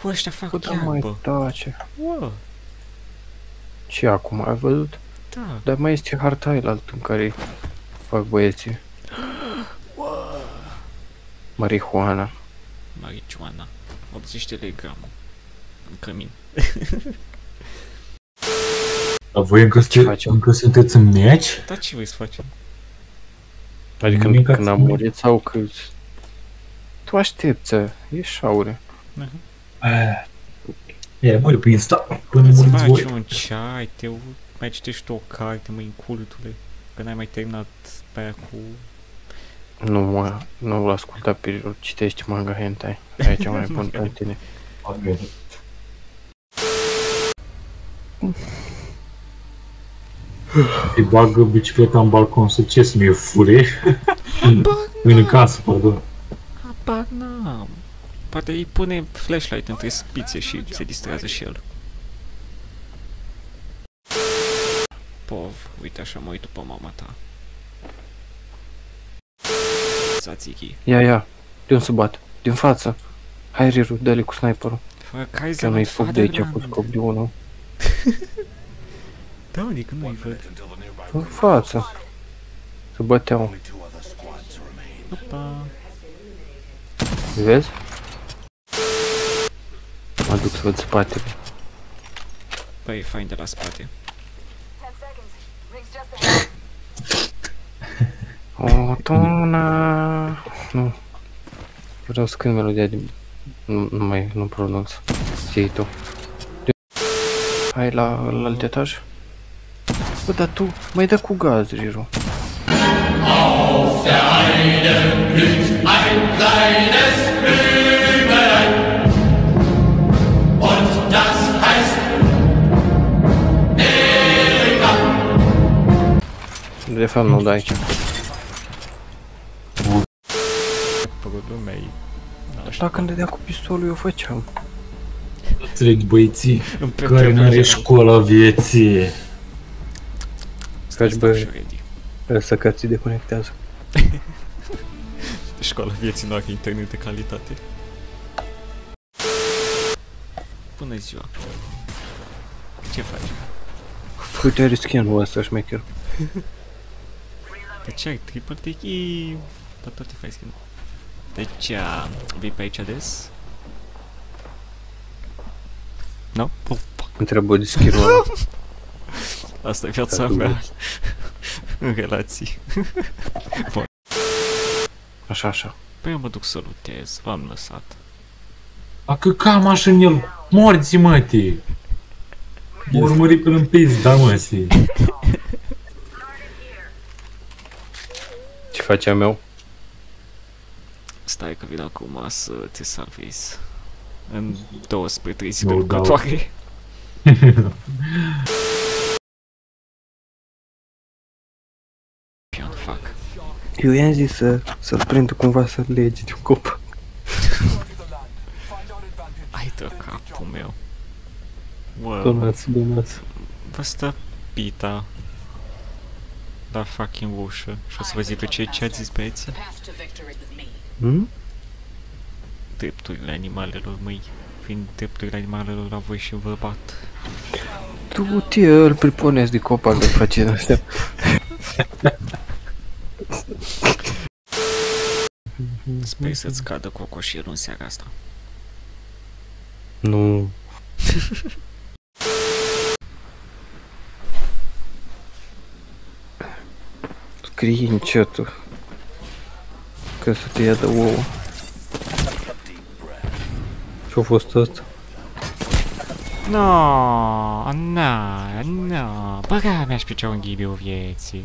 Bă, ăștia fac Cât chiar, mai bă. tace. Wow. Ce acum, ai văzut? Da. Dar mai este harta aia altă în care fac băieții. Marihuana. Marijuana. 80 de lei gramul. În cămin. Dar voi încă sunteți în meci? Da, ce vrei să facem? Adică Nimic când am ați murit sau că... Tu aștepți, e șaure. E, mori pe Insta, până Îți muriți faci voi. un ceai, mai citești tu o carte, măi, în cultule. Că n-ai mai terminat pe aia cu... Nu, mă, nu l asculta pe el, citești manga hentai. Aia e cea mai bun pentru tine. Îi bagă bicicleta în balcon, să ce să mi-e fure? În casă, pardon. Habar n-am. Poate îi pune flashlight între spițe și se distrează și el. Pov, uite așa mă uit după mama ta. Tzatziki. Ia, de unde să bat? Din față. Hai, Riru, dă-le cu sniperul. Fără Că Kaiser nu-i and fug de aici cu Fatherland. scop de unul. Da, adică nu-i văd. În față. Să băteau. Opa. Vezi? Mă duc să văd spatele. Băi, e fain de la spate. O, tona. Nu. Vreau să cânt melodia de... Nu pronunț. Zi tu. Hai la alt etaj. Bă, dar tu mai dă cu gaz, Riru. Auf der einen blüht ein kleines Blümelein. Und das heißt Erika. De fapt nu, da aici. Părul lumei. Dar când dădea cu pistolul eu făceam. Înțelegi băieții Îmi care n-are școala vieții. Faci bă, ăsta că ți deconectează. Școala vieții nu are internet de calitate. Bună ziua. Ce faci? Uite, are skin-ul ăsta șmecher. De ce ai triple take? Dar tot te faci skin. Deci, vii pe aici des? Nu? No? Întreabă de skin-ul ăla. Asta e viața mea. În relații. Bun. Așa. Păi eu mă duc să lutez, v-am lăsat. A căcam așa în el, morți mătii! Mă urmări până în pizda măsii. Ce facea meu? Stai că vin acum să te salvezi. În 12 zile Nu, lucrătoare. Ce fac? Eu i-am zis să-l prindă cumva să lege de un copac. Ai de capul meu. Wow. Donați. Vă stă pita la fucking ușă și o să vă zic ce ați zis băieții? Drepturile animalelor, măi. Fiind drepturile animalelor la voi și vă bat. Tu îl priponezi de copac de face astea. Sper să-ți cadă cocoșierul în seara asta. Nu. Scrie încetul. Că să te ia de ouă. Ce-a fost ăsta? No, băga mea-și piciorul în ghibiul vieții.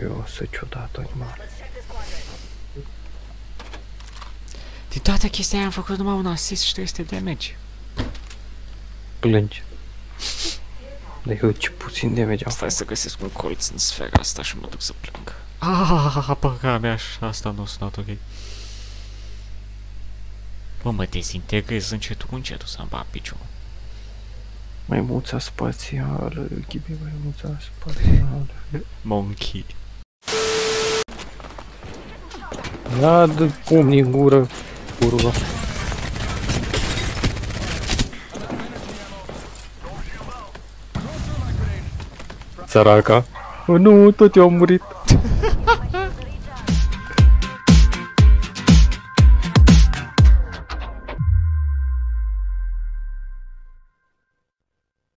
Eu să ciudat animal. Din toată chestia aia am făcut numai un assist și 300 de damage. Plângi. Dar eu ce puțin damage am. Stai să găsesc un colț în sfera asta și mă duc să plâng. Apăca mea, asta nu a sunat ok. Bă, mă dezintegrez încetul cu încetul să-mi bat piciorul. Maimuța spațială, Ghibi, maimuța spațială. Monkey. Ia dă pumni în gură, curva. Săraca. Oh, nu, tot eu am murit.